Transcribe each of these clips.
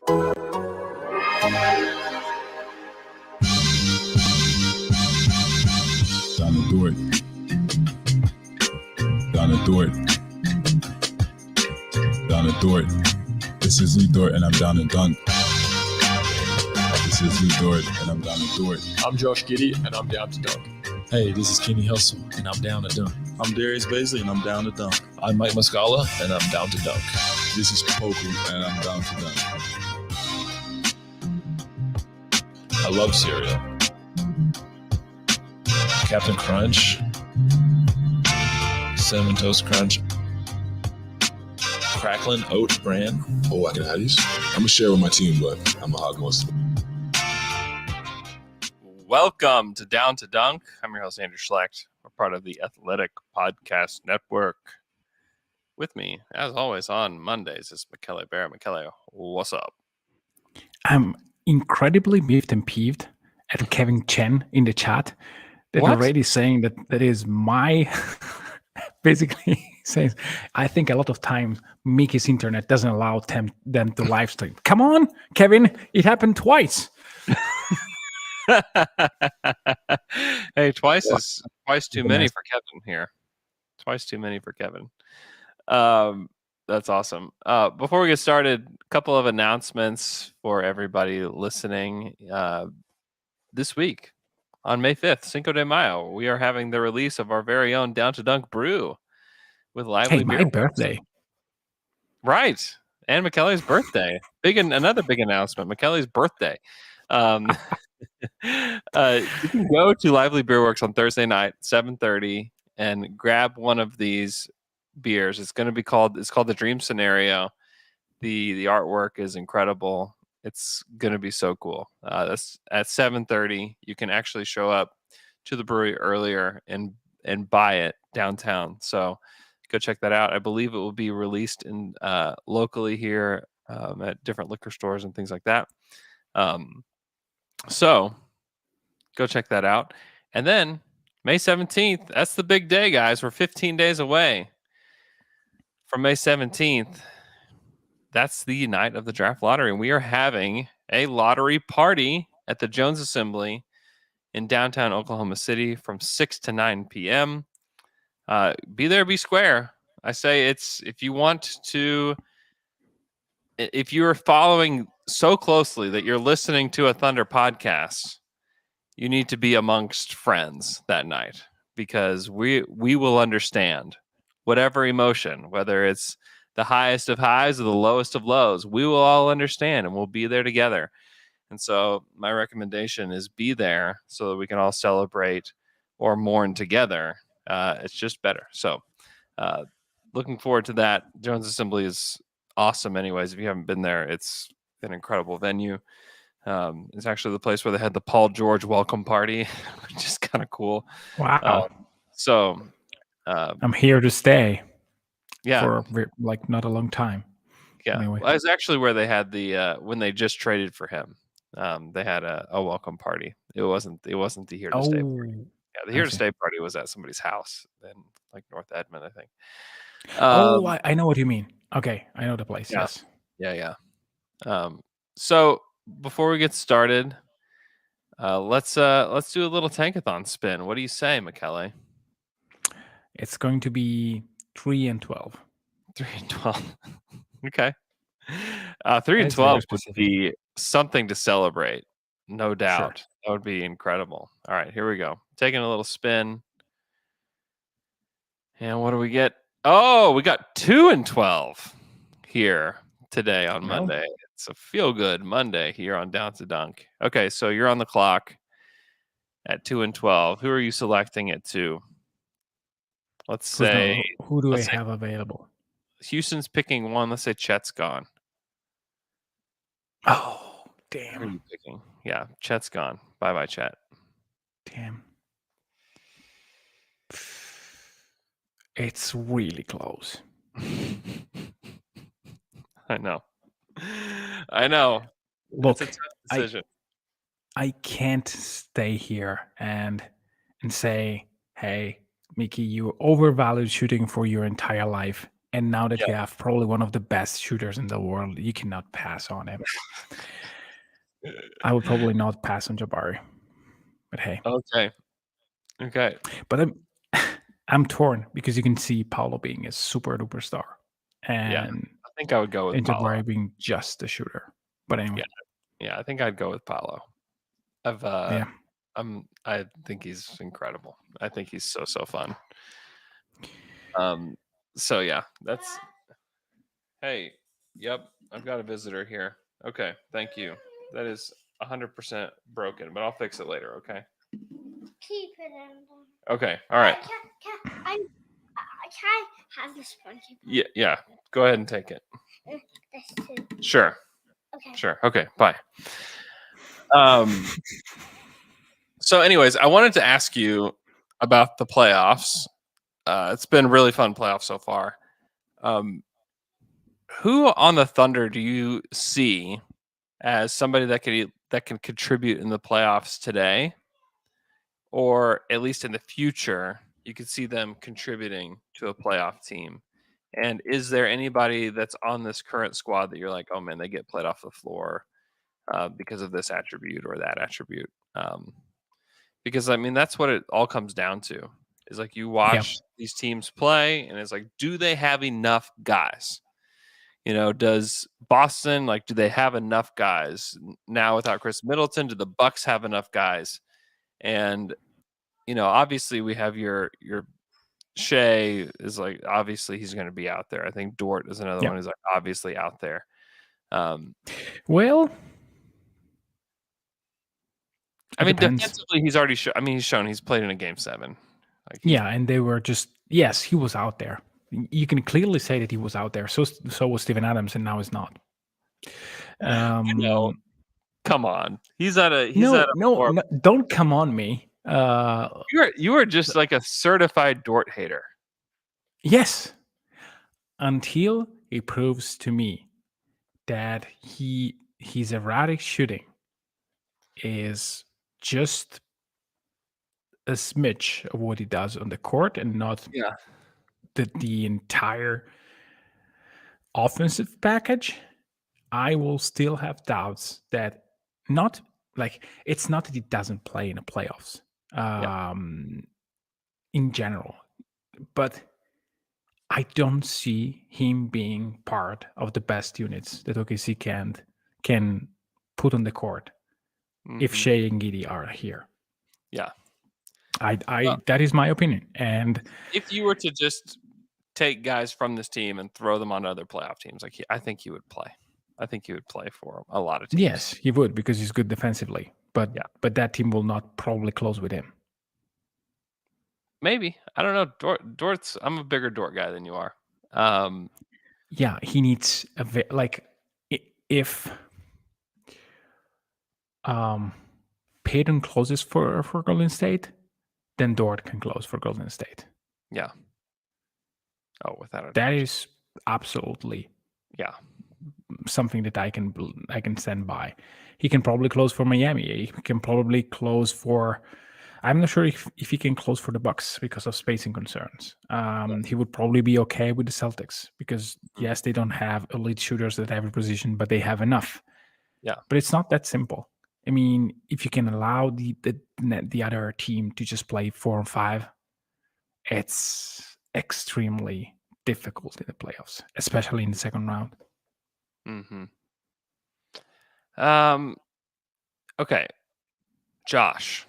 Donna Dort. Donna Dort. Donna Dort. This is Lee Dort and I'm down to dunk. This is Lee Dort and I'm down to Dort. I'm Josh Giddey and I'm down to dunk. Hey, this is Kenny Helsel and I'm down to dunk. I'm Darius Baisley and I'm down to dunk. I'm Mike Muscala and I'm down to dunk. This is Poku and I'm down to dunk. I love cereal. Captain Crunch, Cinnamon Toast Crunch, Cracklin' Oat Bran. Oh, I can have these. I'm going to share with my team, but I'm going to hog most of them. Welcome to Down to Dunk. I'm your host, Andrew Schlecht. We're part of the Athletic Podcast Network. With me, as always, on Mondays is Michele Bear. Michele, what's up? I'm incredibly miffed and peeved at Kevin Chen in the chat. That What? already saying that is my basically says I think a lot of times Mickey's internet doesn't allow them to live stream. Come on, Kevin, it happened twice. Hey, twice too many for Kevin here. Twice too many for Kevin. That's awesome. Before we get started, a couple of announcements for everybody listening. This week, on May 5th, Cinco de Mayo, we are having the release of our very own Down to Dunk brew with lively Hey, beer. my birthday. Right. And Michele's birthday. Another big announcement. Michele's birthday. You can go to Lively Beer Works on Thursday night, 7:30, and grab one of these beers. It's called the Dream Scenario. The artwork is incredible. It's going to be so cool. That's at 7:30. You can actually show up to the brewery earlier and buy it downtown. So go check that out. I believe it will be released in locally here at different liquor stores and things like that. So go check that out. And then May 17th, that's the big day, guys. We're 15 days away from May 17th. That's the night of the draft lottery. And we are having a lottery party at the Jones Assembly in downtown Oklahoma City from 6 to 9 p.m. Be there, be square. I say if you're following so closely that you're listening to a Thunder podcast, you need to be amongst friends that night because we will understand whatever emotion, whether it's the highest of highs or the lowest of lows, we will all understand and we'll be there together. And so my recommendation is be there so that we can all celebrate or mourn together. It's just better. So looking forward to that. Jones Assembly is awesome anyways. If you haven't been there, it's an incredible venue. It's actually the place where they had the Paul George welcome party, which is kind of cool. Wow. I'm here to stay. Yeah. For like not a long time. Yeah. Anyway. Well, it's actually where they had the when they just traded for him. They had a welcome party. It wasn't the here to stay party. Yeah, the here to stay party was at somebody's house in like North Edmond, I think. I know what you mean. Okay, I know the place. Yeah. Yes. Yeah. So before we get started, let's do a little Tankathon spin. What do you say, Michele? It's going to be 3 and 12. 3 and 12. Okay. 3 and 12 would be something to celebrate, no doubt. Sure. That would be incredible. All right, here we go. Taking a little spin. And what do we get? Oh, we got 2 and 12 here today on Monday. It's a feel-good Monday here on Down to Dunk. Okay, so you're on the clock at 2 and 12. Who are you selecting it to? Let's say... Who do I have available? Houston's picking one. Let's say Chet's gone. Oh, damn. Who are you picking? Yeah, Chet's gone. Bye-bye, Chet. Damn. It's really close. I know. Look, it's a tough decision. I can't stay here and say, hey, Mickey, you overvalued shooting for your entire life. And now that you have probably one of the best shooters in the world, you cannot pass on him. I would probably not pass on Jabari. But hey. Okay. But I'm torn because you can see Paulo being a super duper star. And I think I would go with Paolo. Jabari being just a shooter. But anyway. Yeah, I think I'd go with Paolo. I think he's incredible. I think he's so fun. So yeah, that's. Hey, yep, I've got a visitor here. Okay, thank you. That is 100% broken, but I'll fix it later. Okay. Keep it in there. Okay. All right. Can I have this one? Yeah. Go ahead and take it. This too. Sure. Okay. Sure. Okay. Bye. So, anyways, I wanted to ask you about the playoffs. It's been really fun playoffs so far. Who on the Thunder do you see as somebody that can contribute in the playoffs today, or at least in the future? You could see them contributing to a playoff team. And is there anybody that's on this current squad that you're like, oh man, they get played off the floor because of this attribute or that attribute? Because I mean, that's what it all comes down to. Is like you watch these teams play, and it's like, do they have enough guys? Does Boston do they have enough guys now without Chris Middleton? Do the Bucks have enough guys? And obviously we have your Shea is obviously he's going to be out there. I think Dort is another one who's obviously out there. Well, I mean, defensively he's already he's shown he's played in a game 7. And they were just he was out there. You can clearly say that he was out there. So was Steven Adams, and now he's not. Come on. No, don't come on me. You are just like a certified Dort hater. Yes. Until he proves to me that his erratic shooting is just a smidge of what he does on the court and not the entire offensive package, I will still have doubts that it's not that he doesn't play in the playoffs in general, but I don't see him being part of the best units that OKC can put on the court if Shea and Giddey are here. Yeah. That is my opinion. And if you were to just take guys from this team and throw them on other playoff teams, I think he would play. I think he would play for a lot of teams. Yes, he would, because he's good defensively. But that team will not probably close with him. Maybe. I don't know. Dort's. I'm a bigger Dort guy than you are. He needs if Payton closes for Golden State, then Dort can close for Golden State. Yeah. Oh, without a doubt. That is absolutely something that I can stand by. He can probably close for Miami. He can probably close for. I'm not sure if he can close for the Bucks because of spacing concerns. He would probably be okay with the Celtics because yes, they don't have elite shooters at every position, but they have enough. Yeah, but it's not that simple. I mean, if you can allow the other team to just play 4 and 5, it's extremely difficult in the playoffs, especially in the second round. Okay, Josh.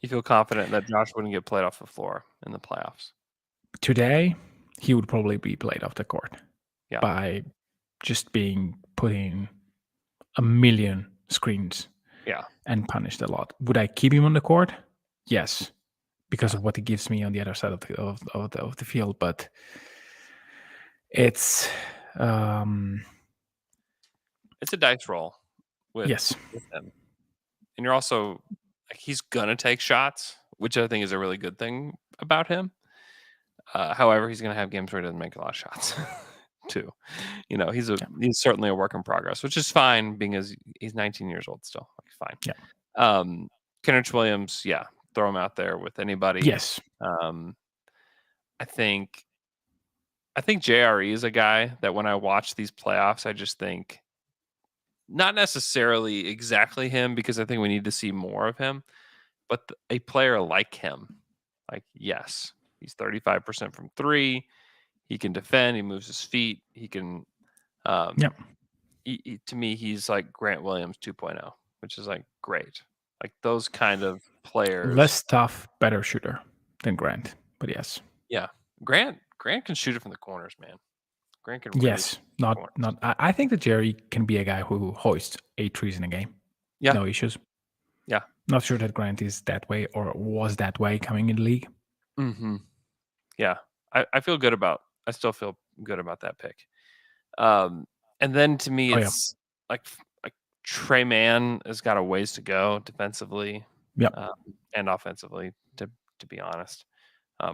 You feel confident that Josh wouldn't get played off the floor in the playoffs? Today, he would probably be played off the court by just being put in a million screens and punished a lot. Would I keep him on the court? Yes, because of what he gives me on the other side of the field. But it's a dice roll with him. And you're also he's gonna take shots, which I think is a really good thing about him. However, he's gonna have games where he doesn't make a lot of shots too. He's certainly a work in progress, which is fine, being as he's 19 years old still. Fine. Kenrich Williams, throw him out there with anybody. Yes. I think I think JRE is a guy that when I watch these playoffs, I just think not necessarily exactly him because I think we need to see more of him, but a player like him, like, yes, he's 35% from three. He can defend. He moves his feet. He can. Yep. To me, he's like Grant Williams 2.0, which is like great. Like those kind of players. Less tough, better shooter than Grant. But yes. Yeah. Grant can shoot it from the corners, man. Grant can really Yes. Not. I think that Jerry can be a guy who hoists 8 threes in a game. Yeah. No issues. Yeah. Not sure that Grant is that way or was that way coming in the league. Mm-hmm. Yeah. I feel good about. I still feel good about that pick. And then to me, it's like Trey Mann has got a ways to go defensively, and offensively. To be honest,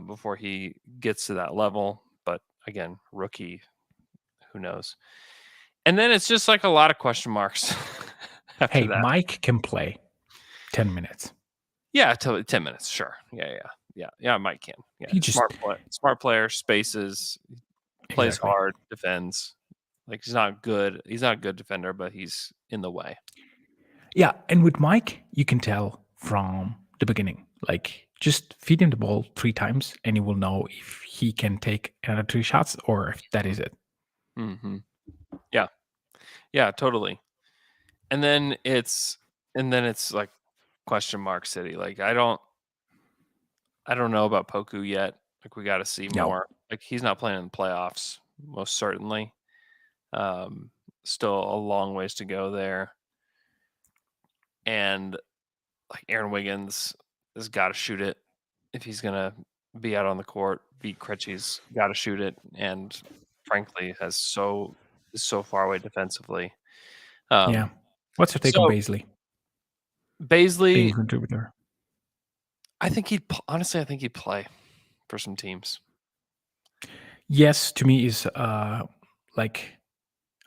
before he gets to that level. But again, rookie, who knows? And then it's just like a lot of question marks. After that. Mike can play 10 minutes. Yeah, 10 minutes. Sure. Yeah. Mike can. Yeah, he just smart player, spaces, plays hard, defends. Like he's not good. He's not a good defender, but he's in the way. Yeah, and with Mike, you can tell from the beginning. Like, just feed him the ball 3 times, and he will know if he can take another 3 shots or if that is it. Mm-hmm. Yeah, totally. And then it's like question mark city. Like I don't know about Poku yet. Like we got to see more. Like he's not playing in the playoffs, most certainly. Still a long ways to go there. And like Aaron Wiggins has got to shoot it if he's gonna be out on the court. Beat Krejci's got to shoot it, and frankly, is so far away defensively. What's your take on Bazley? Being a contributor. I think he'd play for some teams. Yes, to me is like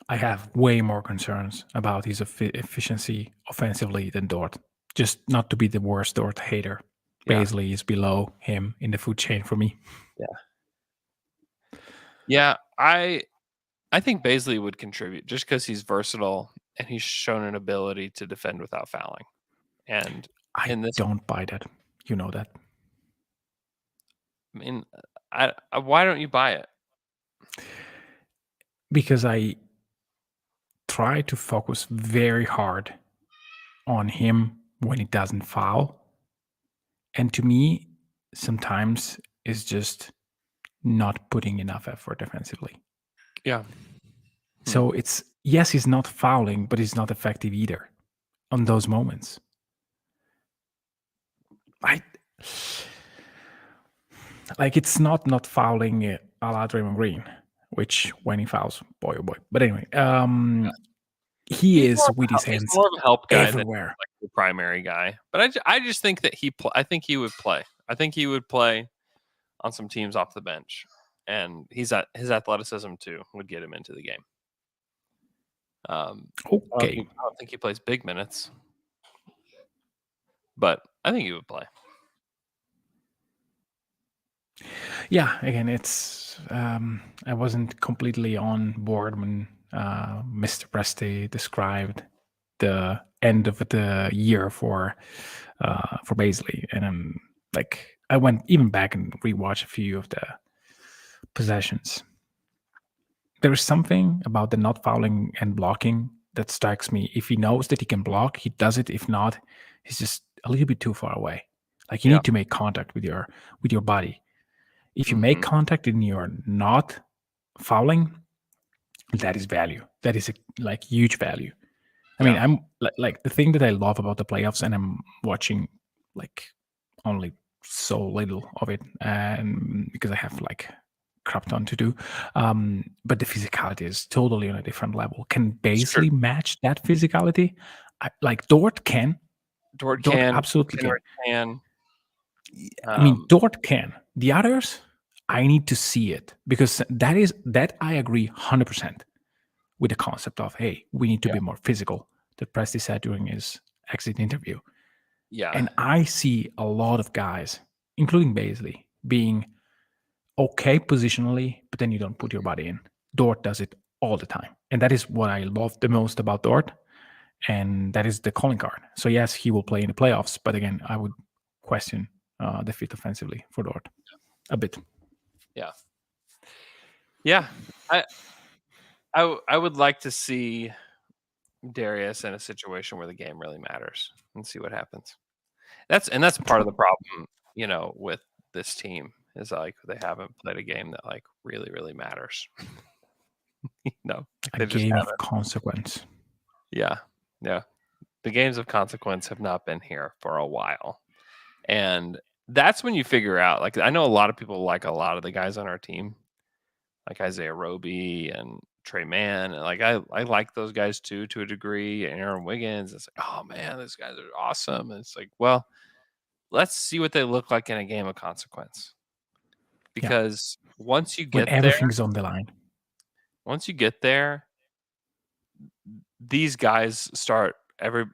I have way more concerns about his efficiency offensively than Dort. Just not to be the worst Dort hater. Bazley is below him in the food chain for me. Yeah, I think Bazley would contribute just because he's versatile and he's shown an ability to defend without fouling. And I don't buy that. You know that. I mean, why don't you buy it? Because I try to focus very hard on him when he doesn't foul. And to me, sometimes it's just not putting enough effort defensively. Yeah. So it's, yes, he's not fouling, but he's not effective either on those moments. It's not fouling a la Draymond Green, which when he fouls, boy oh boy. But anyway, he is with his hands more of a help guy everywhere. Than like the primary guy. But I just think that I think he would play. I think he would play on some teams off the bench, and his athleticism too would get him into the game. Okay, I don't think he plays big minutes, but I think he would play. Yeah, again, it's I wasn't completely on board when Mr. Presti described the end of the year for Bazley, and I went even back and rewatched a few of the possessions. There is something about the not fouling and blocking that strikes me. If he knows that he can block, he does it. If not, he's just a little bit too far away. Like you need to make contact with your body. If you make contact and you're not fouling, that is value. That is huge value. I mean, I'm like the thing that I love about the playoffs, and I'm watching only so little of it, and because I have crap ton to do. But the physicality is totally on a different level. Can Bazley match that physicality? Dort can. Dort can. Absolutely can. I mean, Dort can. The others, I need to see it, because that I agree 100% with the concept of, hey, we need to be more physical, that Presti said during his exit interview. Yeah. And I see a lot of guys, including Bazley, being okay positionally, but then you don't put your body in. Dort does it all the time. And that is what I love the most about Dort. And that is the calling card. So yes, he will play in the playoffs, but again, I would question the fit offensively for Dort a bit. Yeah. I would like to see Darius in a situation where the game really matters and see what happens. That's part of the problem, with this team is like they haven't played a game that like really, really matters. Like A they just game haven't. of consequence. Yeah. The games of consequence have not been here for a while. And that's when you figure out, like, I know a lot of people like a lot of the guys on our team, like Isaiah Roby and Trey Mann. And like, I like those guys too, to a degree. And Aaron Wiggins, it's like, oh man, these guys are awesome. And it's like, well, let's see what they look like in a game of consequence. Because once you When get everything's on the line. once you get there, these guys start it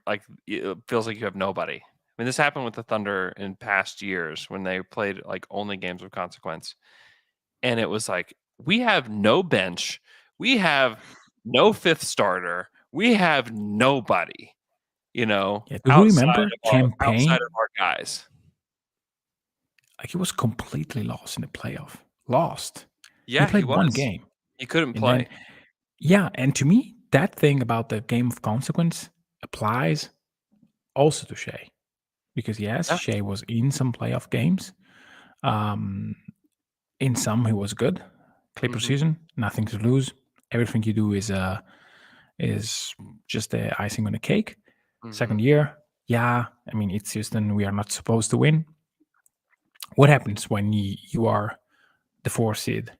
feels like you have nobody. I mean, this happened with the Thunder in past years when they played like only games of consequence. And it was like, we have no bench. We have no fifth starter. We have nobody, Do you outside remember outside of our guys. Like he was completely lost in the playoff. Lost. Yeah, he played one was. game. He couldn't And play. and to me, that thing about the game of consequence applies also to Shea. Because yes, Yeah. Shea was in some playoff games. In some he was good. Clipper season, nothing to lose. Everything you do is just the icing on the cake. Second year, I mean it's Houston. We are not supposed to win. What happens when you are the 4th seed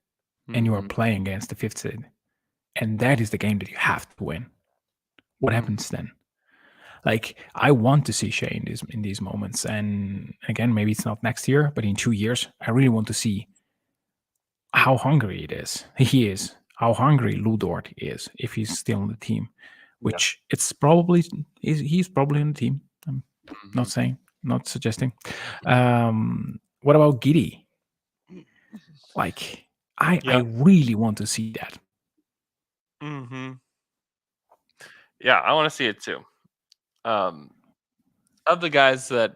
and you are playing against the 5th seed, and that is the game that you have to win? What happens then? Like, I want to see Shea in these moments, and again, maybe it's not next year, but in 2 years, I really want to see how hungry he is, how hungry Lou Dort is if he's still on the team. Which it's probably he's probably on the team. I'm not saying, not suggesting. What about Giddey? Like, I really want to see that. Yeah, I want to see it too. Of the guys that,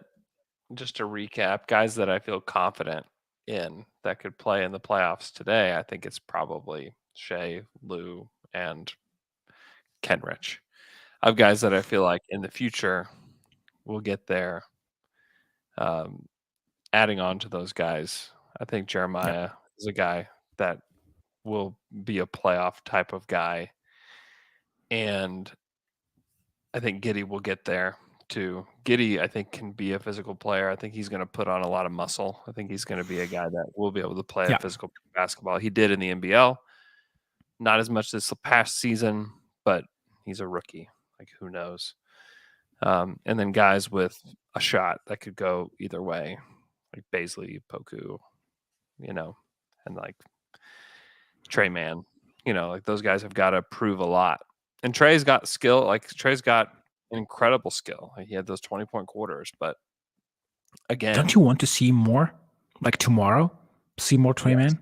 just to recap, guys that I feel confident in that could play in the playoffs today, I think it's probably Shea, Lou, and Kenrich. Of guys that I feel like in the future will get there. Adding on to those guys, I think Jeremiah is a guy that will be a playoff type of guy. And I think Giddey will get there too. Giddey, I think, can be a physical player. I think he's going to put on a lot of muscle. I think he's going to be a guy that will be able to play a physical basketball. He did in the NBL. Not as much this past season, but he's a rookie. Like, who knows? And then guys with a shot that could go either way, like Baisley, Poku, and like Trey Mann. Like those guys have got to prove a lot. And Trey's got skill. Like, Trey's got incredible skill. Like, he had those 20-point quarters, but again, don't you want to see more? Like tomorrow, see more Trey Mann?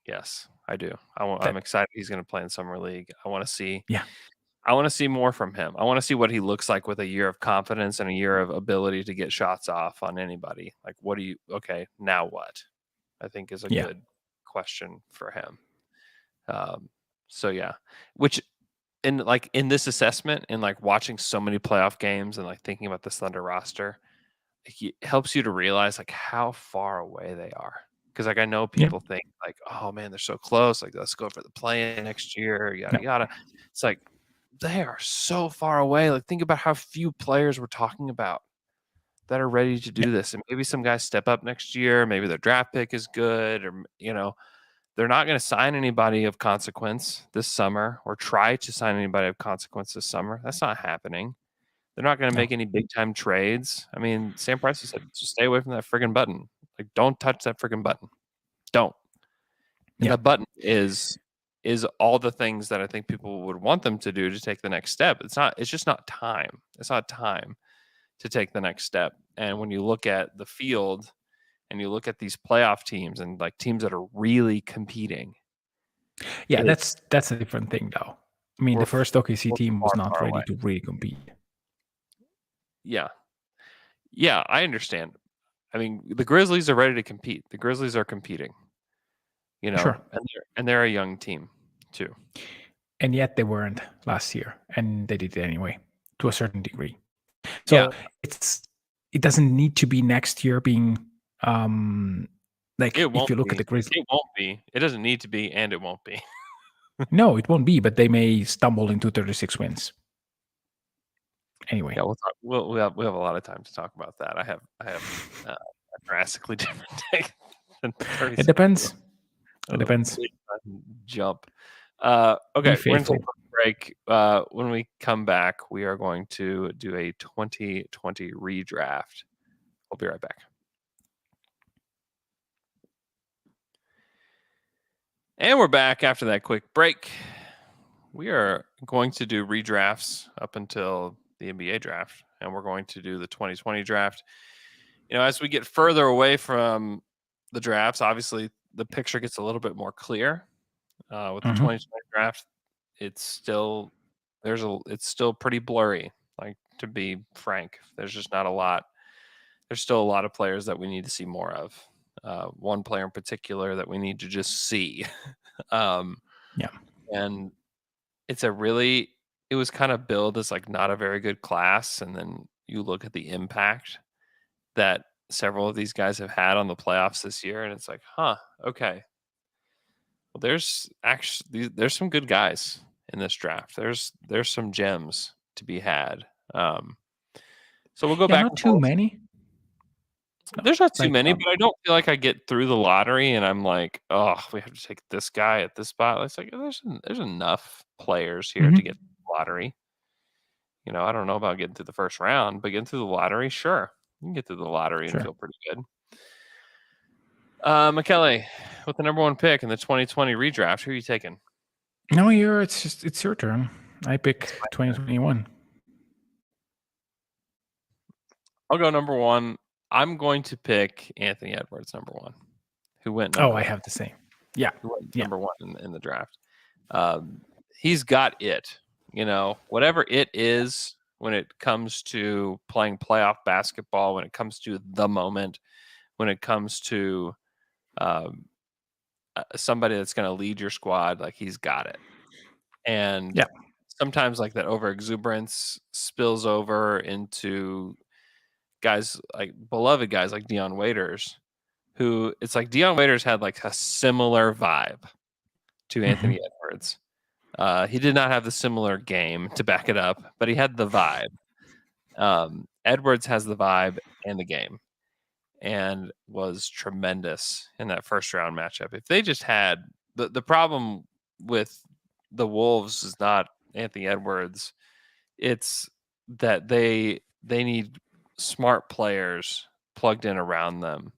Yes, I do. I'm excited he's going to play in Summer League. I want to see. Yeah. I want to see more from him. I want to see what he looks like with a year of confidence and a year of ability to get shots off on anybody. Like, okay, now what? I think is a good question for him. So yeah, which in this assessment and like watching so many playoff games and like thinking about this Thunder roster, it helps you to realize like how far away they are. Because like I know people think like, oh man, they're so close. Like, let's go for the play-in next year. Yada yada. It's like they are so far away. Like, think about how few players we're talking about that are ready to do this. And maybe some guys step up next year. Maybe their draft pick is good, or they're not going to sign anybody of consequence this summer or try to sign anybody of consequence this summer. That's not happening. They're not going to make any big time trades. I mean, Sam Price said, just stay away from that friggin' button. Like, don't touch that friggin' button. Don't. And that button is all the things that I think people would want them to do to take the next step. It's just not time. It's not time to take the next step. And when you look at the field and you look at these playoff teams and like teams that are really competing. Yeah, that's a different thing, though. I mean, the first OKC team was not ready to really compete. Yeah. Yeah, I understand. I mean, the Grizzlies are ready to compete. The Grizzlies are competing, you know, Sure. and they're a young team too. And yet they weren't last year, and they did it anyway to a certain degree. So Yeah. it doesn't need to be next year being like It won't if you look be. at the Grizzlies. It won't be. It doesn't need to be, and it won't be. No, it won't be, but they may stumble into 36 wins. Anyway, Yeah, we'll talk. We have a lot of time to talk about that. I have a drastically different take. Than it depends. It depends. Jump. Okay, we're going to faithful. take a break. When we come back, we are going to do a 2020 redraft. We'll be right back. And we're back after that quick break. We are going to do redrafts up until the NBA draft, and we're going to do the 2020 draft. You know, as we get further away from the drafts, obviously the picture gets a little bit more clear. With the 2020 draft, it's still pretty blurry. Like, to be frank, there's just not a lot. There's still a lot of players that we need to see more of. One player in particular that we need to just see. Yeah. And it was kind of billed as like not a very good class. And then you look at the impact that several of these guys have had on the playoffs this year. And it's like, okay. Well, there's some good guys in this draft. There's some gems to be had. So we'll go back. Not too many. There's not too many, but I don't feel like I get through the lottery and I'm like, oh, we have to take this guy at this spot. It's like there's enough players here to get through the lottery. You know, I don't know about getting through the first round, but getting through the lottery, sure. You can get through the lottery and feel pretty good. Michele, with the number one pick in the 2020 redraft, who are you taking? No, it's your turn. I pick 2021. I'll go number one. I'm going to pick Anthony Edwards, number one, who went number one. I have the same. Yeah. Number one in the draft. He's got it. You know, whatever it is when it comes to playing playoff basketball, when it comes to the moment, when it comes to somebody that's going to lead your squad, like he's got it. And sometimes like that over exuberance spills over into guys like beloved guys like Dion Waiters, who it's like Dion Waiters had like a similar vibe to Anthony Edwards. He did not have the similar game to back it up, but he had the vibe. Edwards has the vibe and the game, and was tremendous in that first round matchup. If they just had the problem with the Wolves is not Anthony Edwards, it's that they need smart players plugged in around them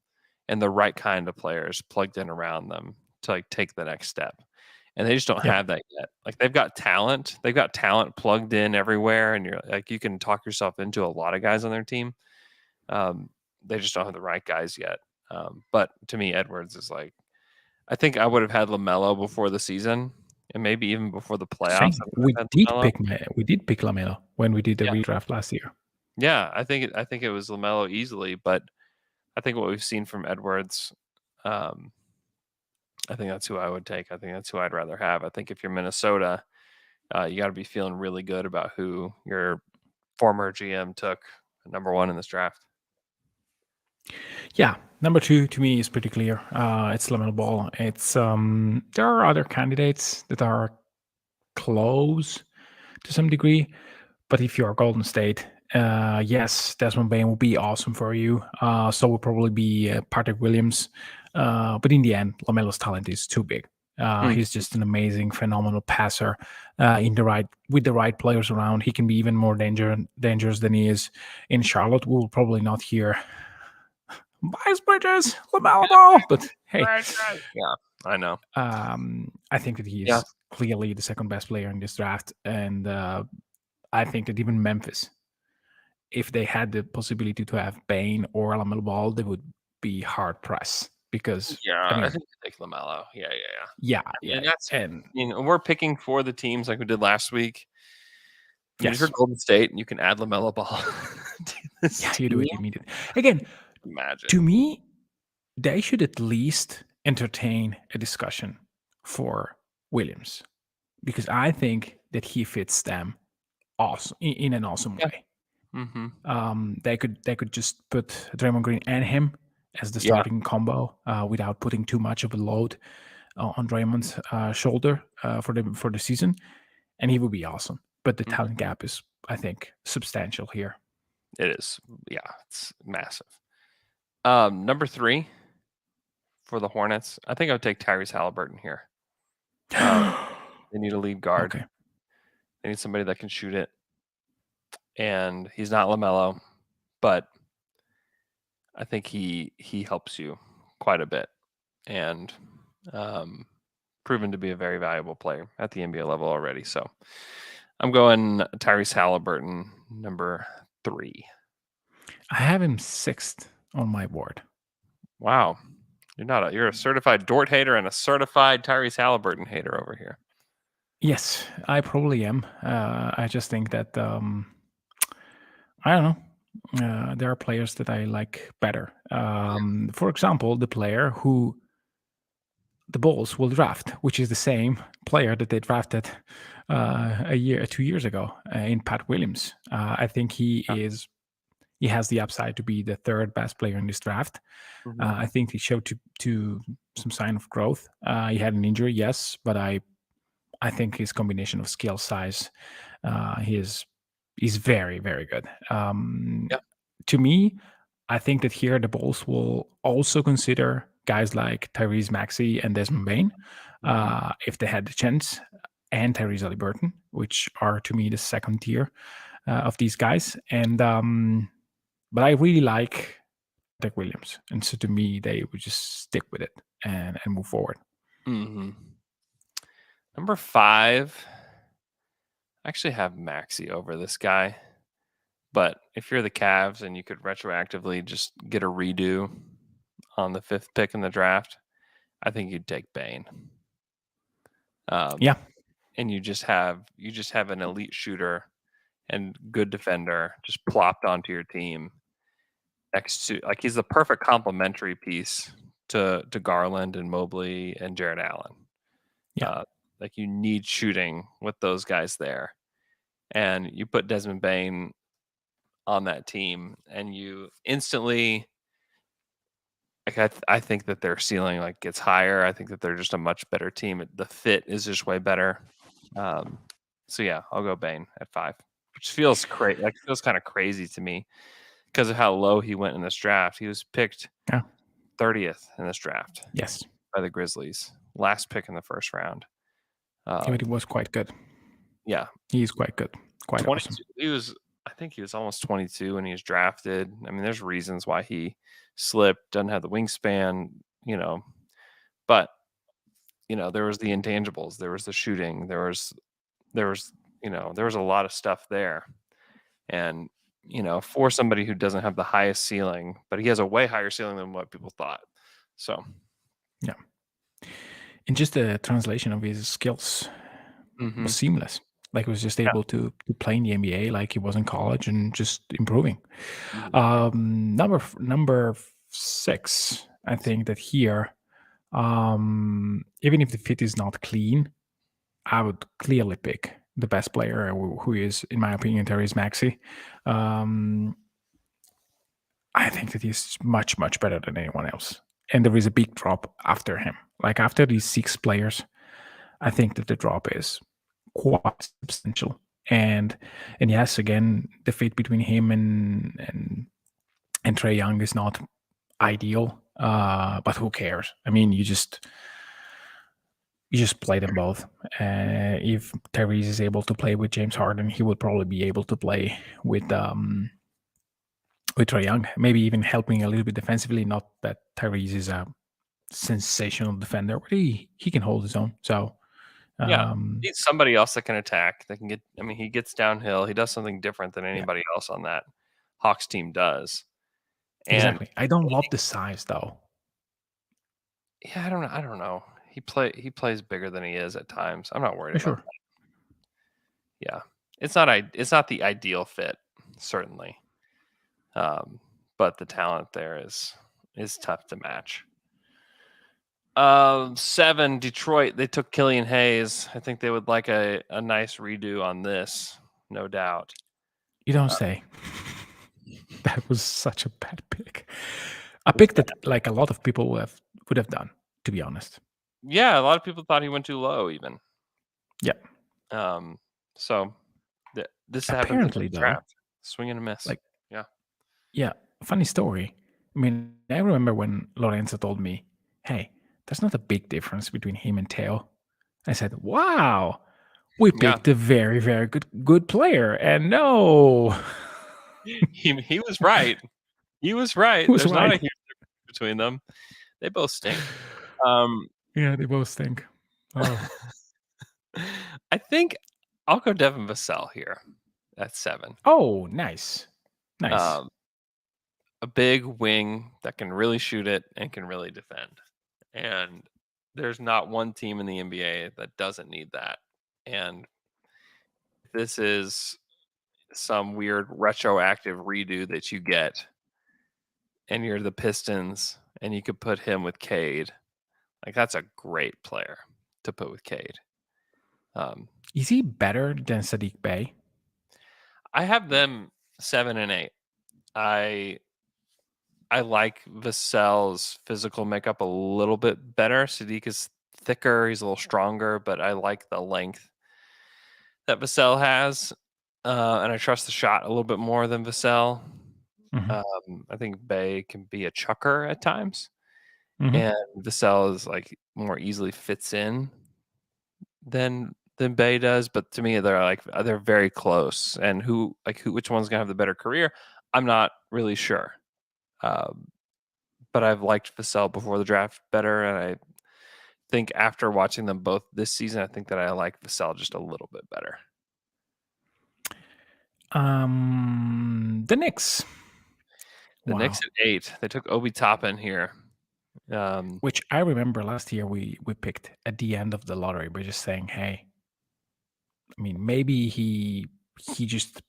and the right kind of players plugged in around them to like take the next step. And they just don't have that yet. Like they've got talent plugged in everywhere. And you're like, you can talk yourself into a lot of guys on their team. They just don't have the right guys yet. But to me, Edwards is like, I think I would have had LaMelo before the season and maybe even before the playoffs. We did pick LaMelo when we did the redraft last year. Yeah, I think it was LaMelo easily, but I think what we've seen from Edwards, I think that's who I would take. I think that's who I'd rather have. I think if you're Minnesota, you got to be feeling really good about who your former GM took number one in this draft. Yeah, number two to me is pretty clear. It's LaMelo Ball. It's there are other candidates that are close to some degree, but if you're Golden State, yes, Desmond Bane will be awesome for you. So will probably be Patrick Williams. But in the end, LaMelo's talent is too big. He's just an amazing, phenomenal passer. With the right players around, he can be even more dangerous than he is in Charlotte. We'll probably not hear Miles Bridges, LaMelo Ball, but hey, yeah, I know. I think that he is clearly the second best player in this draft, and I think that even Memphis, if they had the possibility to have Bane or LaMelo Ball, they would be hard pressed because Yeah, I I mean, think you take LaMelo. Yeah. yeah, And that's and we're picking for the teams like we did last week. I mean, if you're yes, Golden State and you can add LaMelo Ball to this yeah, team, you do it immediately. Again, imagine. to me, they should at least entertain a discussion for Williams because I think that he fits them awesome in an awesome Yeah. way. Mm-hmm. They could just put Draymond Green and him as the Yeah. starting combo without putting too much of a load on Draymond's shoulder for the season, and he would be awesome. But the Mhm. talent gap is, I think, substantial here. It is. Yeah, it's massive. Number 3 for the Hornets, I think I would take Tyrese Halliburton here. They need a lead guard. Okay. They need somebody that can shoot it. And he's not LaMelo, but I think he helps you quite a bit, and proven to be a very valuable player at the NBA level already. So I'm going Tyrese Halliburton, number 3. I have him 6th on my board. Wow, you're a certified Dort hater and a certified Tyrese Halliburton hater over here. Yes, I probably am. I just think that I don't know. There are players that I like better. For example, the player who the Bulls will draft, which is the same player that they drafted 2 years ago in Pat Williams. I think he has the upside to be the 3rd best player in this draft. Mhm. I think he showed to some sign of growth. He had an injury, yes, but I think his combination of skill, size, he's very, very good. Yeah. To me, I think that here the Bulls will also consider guys like Tyrese Maxey and Desmond Bain if they had the chance, and Tyrese Halliburton, which are to me the second tier of these guys. And but I really like Dick Williams, and so to me, they would just stick with it and move forward. Mm-hmm. Number 5, I actually have Maxey over this guy. But if you're the Cavs and you could retroactively just get a redo on the 5th pick in the draft, I think you'd take Bain. Yeah. And you just have an elite shooter and good defender just plopped onto your team next to, like, he's the perfect complementary piece to Garland and Mobley and Jared Allen. Yeah. Like, you need shooting with those guys there, and you put Desmond Bain on that team, and you instantly, like, I think that their ceiling like gets higher. I think that they're just a much better team. The fit is just way better. So yeah, I'll go Bain at 5, which feels feels kind of crazy to me because of how low he went in this draft. He was picked 30th in this draft. Yes. By the Grizzlies, last pick in the 1st round. But he was quite good. Yeah, he's quite good. Quite 22. Awesome. I think he was almost 22 when he was drafted. I mean, there's reasons why he slipped, doesn't have the wingspan, but there was the intangibles, there was the shooting, there was a lot of stuff there. And, for somebody who doesn't have the highest ceiling, but he has a way higher ceiling than what people thought. So, yeah. And just the translation of his skills was seamless. Like, he was just able to play in the NBA like he was in college and just improving. Number 6, I think that here, even if the fit is not clean, I would clearly pick the best player, who is, in my opinion, Tyrese Maxey. I think that he's much, much better than anyone else. And there is a big drop after him. Like, after these 6 players, I think that the drop is quite substantial. And yes, again, the fit between him and Trae Young is not ideal, but who cares? I mean, you just play them both. If Tyrese is able to play with James Harden, he would probably be able to play with Trae Young, maybe even helping a little bit defensively. Not that Tyrese is a sensational defender, but he can hold his own. So needs somebody else that can attack, that can get. I mean, he gets downhill. He does something different than anybody else on that Hawks team does. And Exactly. I don't love the size though. yeah, I don't know. He plays bigger than he is at times. I'm not worried For about sure. that. Yeah. It's not the ideal fit, certainly. But the talent there is tough to match. 7, Detroit, they took Killian Hayes. I think they would like a nice redo on this, no doubt. You don't say. That was such a bad pick. A pick that like a lot of people would have done, to be honest. Yeah, a lot of people thought he went too low even. Yeah. So this happens in Apparently, the though, draft. Swing and a miss. like yeah. Yeah, funny story. I mean, I remember when Lorenzo told me, "Hey, there's not a big difference between him and Teo." I said, "Wow, we Yeah. picked a very, very good player." And no, He was right. He was right. He was There's not a right. huge difference between them. They both stink. Yeah, they both stink. Oh, I think I'll go Devin Vassell here at 7. oh, nice. A big wing that can really shoot it and can really defend. And there's not one team in the NBA that doesn't need that. And this is some weird retroactive redo that you get, and you're the Pistons, and you could put him with Cade. Like, that's a great player to put with Cade. Is he better than Sadiq Bey? I have them 7 and 8. I like Vassell's physical makeup a little bit better. Sadiq is thicker, he's a little stronger, but I like the length that Vassell has, and I trust the shot a little bit more than Vassell. I think Bey can be a chucker at times, and Vassell is like more easily fits in than Bey does. But to me, they're very close. And which one's gonna have the better career? I'm not really sure. But I've liked Vassell before the draft better, and I think after watching them both this season, I think that I like Vassell just a little bit better. The Knicks. The Knicks at 8. They took Obi Toppin here. Which I remember last year we picked at the end of the lottery. We're just saying, hey, I mean, maybe he just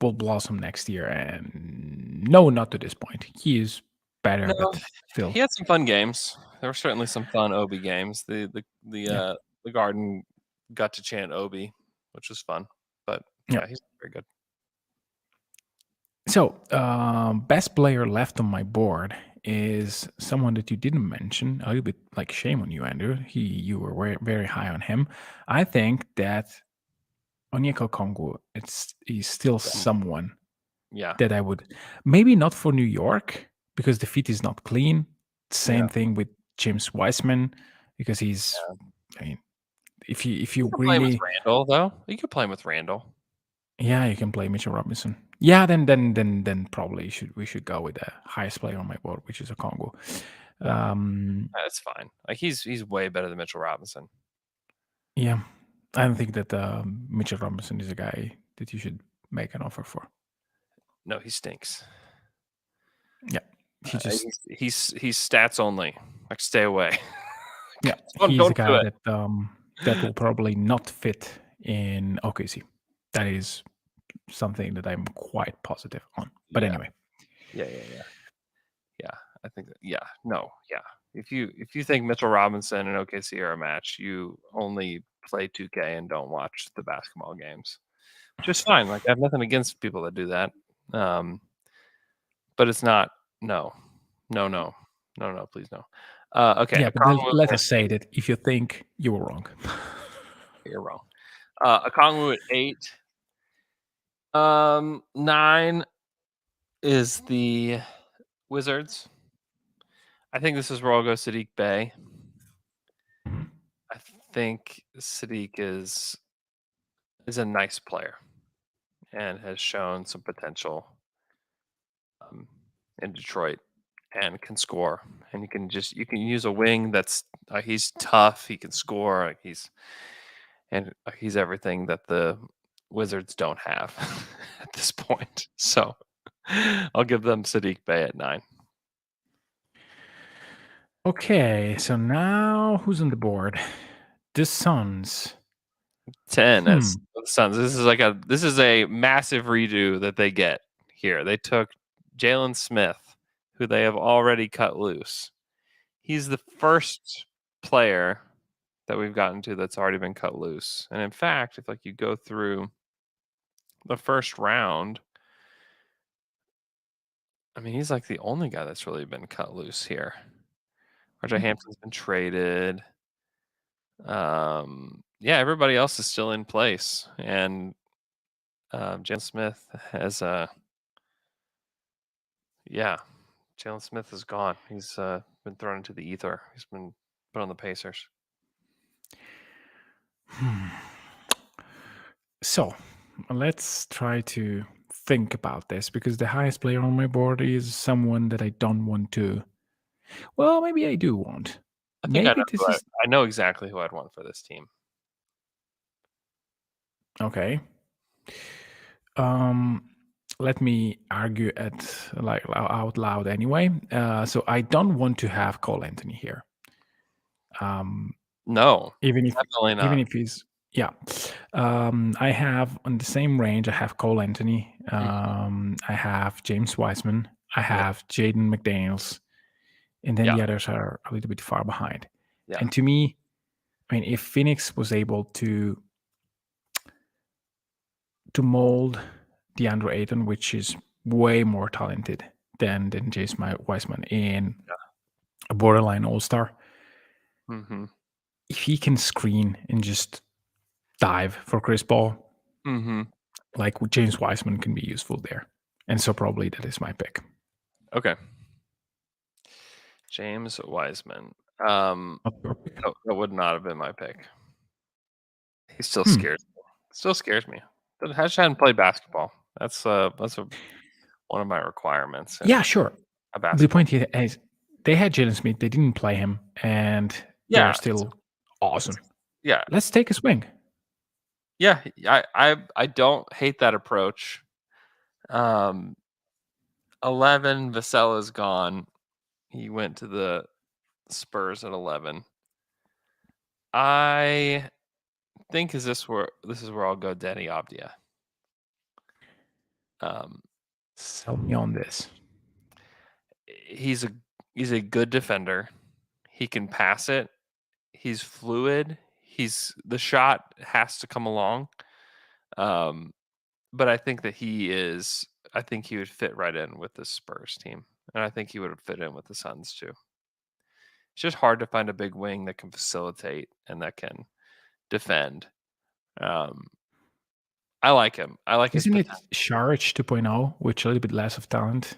will blossom next year. And no, not to this point. He is better, No, but still. he had some fun games. There were certainly some fun Obi games. The Garden got to chant Obi, which was fun. But yeah, he's very good. So, best player left on my board is someone that you didn't mention. A little bit like shame on you, Andrew. You were very, very high on him. I think that Onyeka Okongwu, he's still someone that I would, maybe not for New York because the feet is not clean. Same thing with James Wiseman because he's, I mean, if you play really with Randall though, you could play him with Randall. Yeah, you can play Mitchell Robinson. Yeah, then probably we should go with the highest player on my board, which is Okongwu. That's fine. Like he's way better than Mitchell Robinson. Yeah, I don't think that Mitchell Robinson is a guy that you should make an offer for. No, he stinks. Yeah, he's stats only. Like stay away. Yeah, he's a guy that will probably not fit in OKC. That is something that I'm quite positive on. But anyway. Yeah. I think that. If you think Mitchell Robinson and OKC are a match, you only play 2K and don't watch the basketball games, which is fine. Like I have nothing against people that do that, but it's not. No, please no. Okay. Yeah, but let us say that if you think you were wrong, you're wrong. Okongwu at 8. 9 is the Wizards. I think this is where I'll go Sadiq Bey. I think Sadiq is a nice player and has shown some potential in Detroit and can score. And you can use a wing that's he's tough. He can score. He's everything that the Wizards don't have at this point. So I'll give them Sadiq Bey at 9. Okay, so now who's on the board? The Suns. 10 as the Suns. This is a massive redo that they get here. They took Jalen Smith, who they have already cut loose. He's the first player that we've gotten to that's already been cut loose. And in fact, if you go through the first round, I mean, he's the only guy that's really been cut loose here. RJ Hampton's been traded. Yeah, everybody else is still in place, and Jalen Smith has Jalen Smith is gone. He's been thrown into the ether. He's been put on the Pacers. So let's try to think about this, because the highest player on my board is someone that I don't want to. Well, maybe I do want. I think maybe I know exactly who I'd want for this team. Okay. Let me argue out loud anyway. So I don't want to have Cole Anthony here. No, even if definitely not. Even if he's I have on the same range. I have Cole Anthony. I have James Wiseman. I have Jaden McDaniels, and then the others are a little bit far behind. Yeah. And to me, I mean, if Phoenix was able to mold DeAndre Ayton, which is way more talented than James Wiseman, in a borderline all-star, if he can screen and just dive for Chris Paul, James Wiseman can be useful there. And so probably that is my pick. Okay. James Wiseman. That would not have been my pick. He still scares me. Still scares me. But I hadn't played basketball. That's one of my requirements. Yeah, sure. The point is, they had Jalen Smith. They didn't play him, and they're still awesome. Yeah. Let's take a swing. Yeah, I don't hate that approach. 11, Vasella's gone. He went to the Spurs at 11. I think this is where I'll go Denny Abdia. Sell me on this. He's a good defender. He can pass it. He's fluid. The shot has to come along. But I think that I think he would fit right in with the Spurs team. And I think he would fit in with the Suns too. It's just hard to find a big wing that can facilitate and that can defend. I like him. I like Isn't his it Saric 2.0, with a little bit less of talent?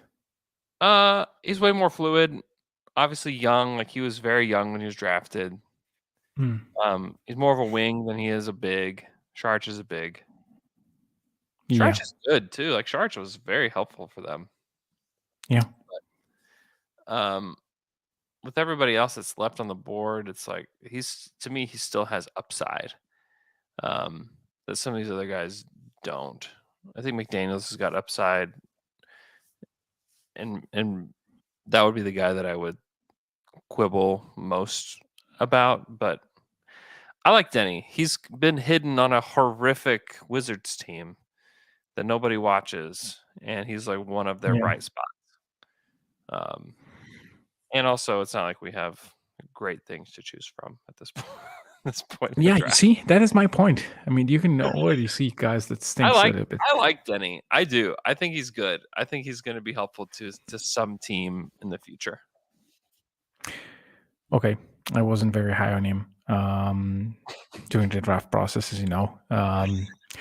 He's way more fluid. Obviously young. He was very young when he was drafted. He's more of a wing than he is a big. Saric is a big. Saric is good too. Saric was very helpful for them. Yeah. But, with everybody else that's left on the board, it's he still has upside. That some of these other guys don't. I think McDaniels has got upside, and that would be the guy that I would quibble most about. But I like Denny. He's been hidden on a horrific Wizards team that nobody watches, and he's one of their bright spots. And also, it's not like we have great things to choose from at this point. Yeah, you see, that is my point. I mean, you can already see guys that stink a little bit. I like Denny. I do. I think he's good. I think he's going to be helpful to some team in the future. Okay, I wasn't very high on him during the draft process, as you know.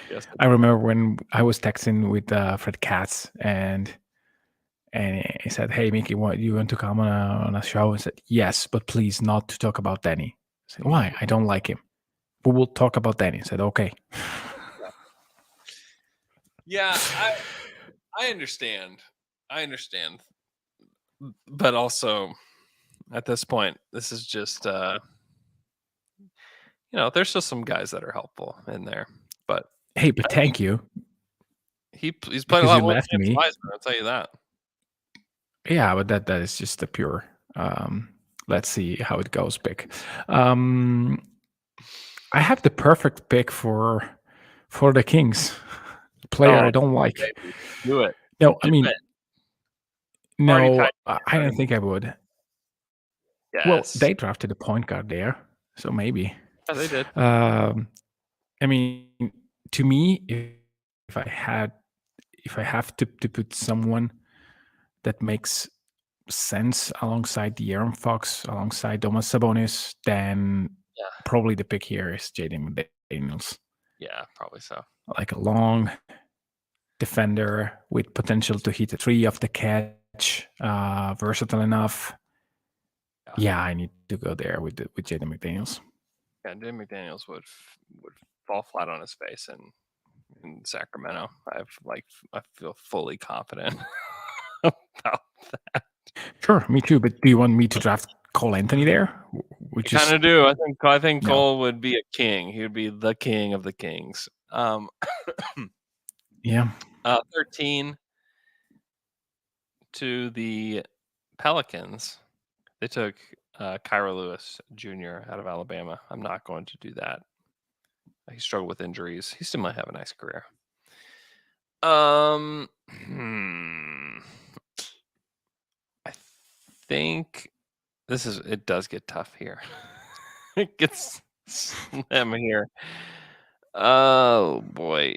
Yes. I remember when I was texting with Fred Katz, and he said, "Hey, Mickey, you want to come on a show?" I said, "Yes, but please not to talk about Denny." I said, "Why? I don't like him. We will talk about Denny." I said, "Okay." Yeah, I understand. But also, at this point, this is just there's still some guys that are helpful in there. But hey, but thank you. He's played a Because lot you more left than me. Wiseman, I'll tell you that. Yeah, but that is just a pure. Let's see how it goes. Pick. I have the perfect pick for the Kings. Player Oh, I don't like. baby. Do it. No, I Do mean, it. Already no, packed I don't think I would. Well, Yes. they drafted a point guard there, so maybe. Yeah, they did. I mean, to me, if I have to put someone that makes sense alongside De'Aaron Fox, alongside Domas Sabonis, then Yeah. probably the pick here is Jaden McDaniels. Yeah, probably so. Like a long defender with potential to hit a three off the catch, versatile enough. Yeah, I need to go there with Jaden McDaniels. Yeah, Jaden McDaniels would fall flat on his face in Sacramento. I feel fully confident about that. Sure, me too. But do you want me to draft Cole Anthony there? I kind of do. I think No. Cole would be a king. He would be the king of the kings. Yeah. 13 to the Pelicans. They took Kyra Lewis Jr. out of Alabama. I'm not going to do that. He struggled with injuries. He still might have a nice career. I think it does get tough here. It gets slim here. Oh boy.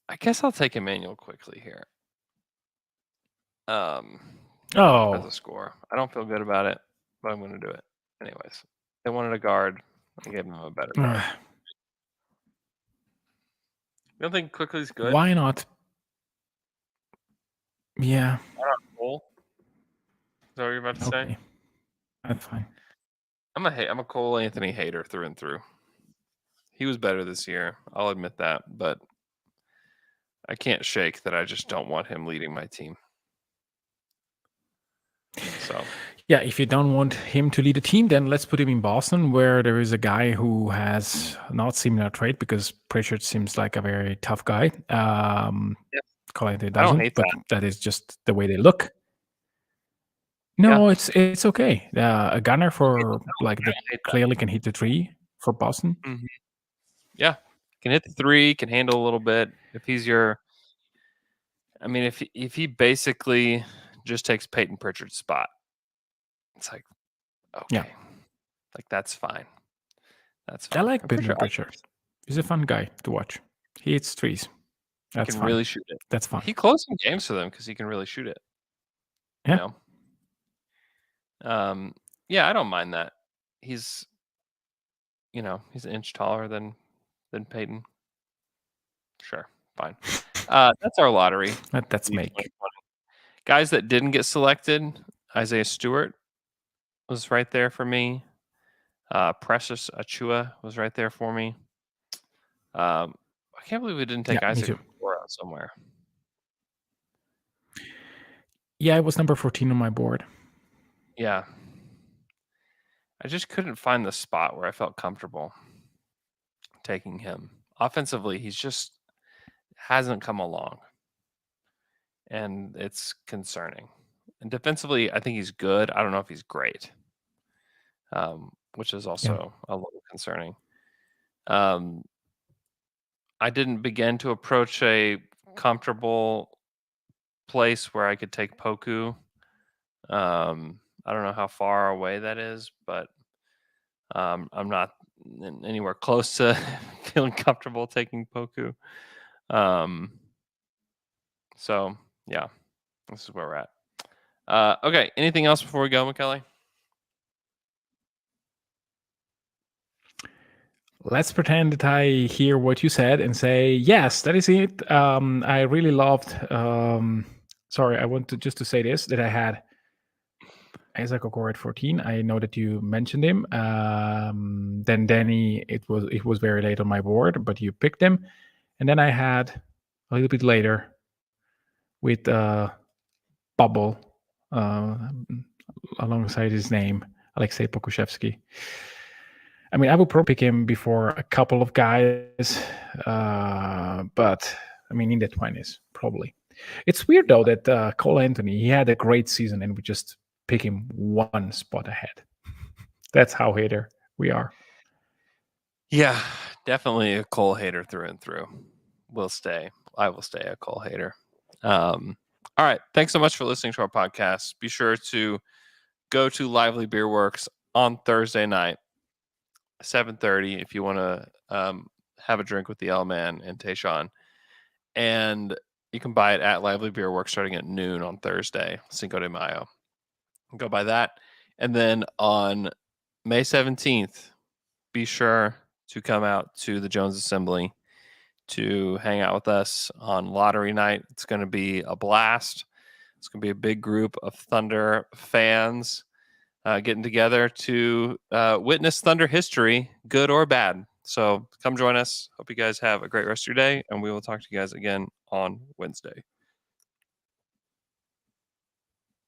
I guess I'll take Emmanuel quickly here. As a score. I don't feel good about it, but I'm going to do it anyways. They wanted a guard. I gave them a better guard. You don't think Quickly's good? Why not? Yeah. Cole? Is that what you're about to say? That's fine. I'm a Cole Anthony hater through and through. He was better this year. I'll admit that, but I can't shake that I just don't want him leading my team. So yeah, if you don't want him to lead a team, then let's put him in Boston, where there is a guy who has not similar trait because Pritchard seems like a very tough guy. Cole Anthony doesn't, I don't hate but that. that is just the way they look. No, it's okay. A gunner for that clearly can hit the three for Boston. Mm-hmm. Yeah, can hit the three, can handle a little bit. If he's if he basically just takes Peyton Pritchard's spot, it's like, okay, like that's fine. That's fine. I like Peyton Pritchard. He's a fun guy to watch. He hits threes. That's he can fine. really shoot it. That's fine. He closed some games for them because he can really shoot it. Yeah. Yeah, I don't mind that. He's an inch taller than Peyton. Sure, fine. That's our lottery. That's make. Guys that didn't get selected, Isaiah Stewart was right there for me. Precious Achua was right there for me. I can't believe we didn't take Isaac Okoro out somewhere. Yeah, it was number 14 on my board. Yeah. I just couldn't find the spot where I felt comfortable taking him. Offensively, he's just hasn't come along. And it's concerning. And defensively, I think he's good. I don't know if he's great, which is also a little concerning. I didn't begin to approach a comfortable place where I could take Poku. I don't know how far away that is, but I'm not anywhere close to feeling comfortable taking Poku. So yeah, this is where we're at. Okay, anything else before we go, McKelly? Let's pretend that I hear what you said and say, yes, that is it. I really loved, sorry, I want to say this, that I had Isaac Okoro at 14. I know that you mentioned him. Then Danny, it was very late on my board, but you picked him. And then I had a little bit later with Bubble alongside his name, Alexei Pokushevsky. I mean, I would probably pick him before a couple of guys, but I mean, in the 20s, probably. It's weird though that Cole Anthony, he had a great season, and we just pick him one spot ahead. That's how hater we are. Yeah, definitely a Cole hater through and through. I will stay a Cole hater. All right. Thanks so much for listening to our podcast. Be sure to go to Lively Beer Works on Thursday night, 7:30, if you want to have a drink with the L-Man and Tayshawn. And you can buy it at Lively Beer Works starting at noon on Thursday, Cinco de Mayo. Go buy that. And then on May 17th, be sure to come out to the Jones Assembly to hang out with us on lottery night. It's going to be a blast. It's going to be a big group of Thunder fans getting together to witness Thunder history, good or bad. So come join us. Hope you guys have a great rest of your day, and we will talk to you guys again on Wednesday.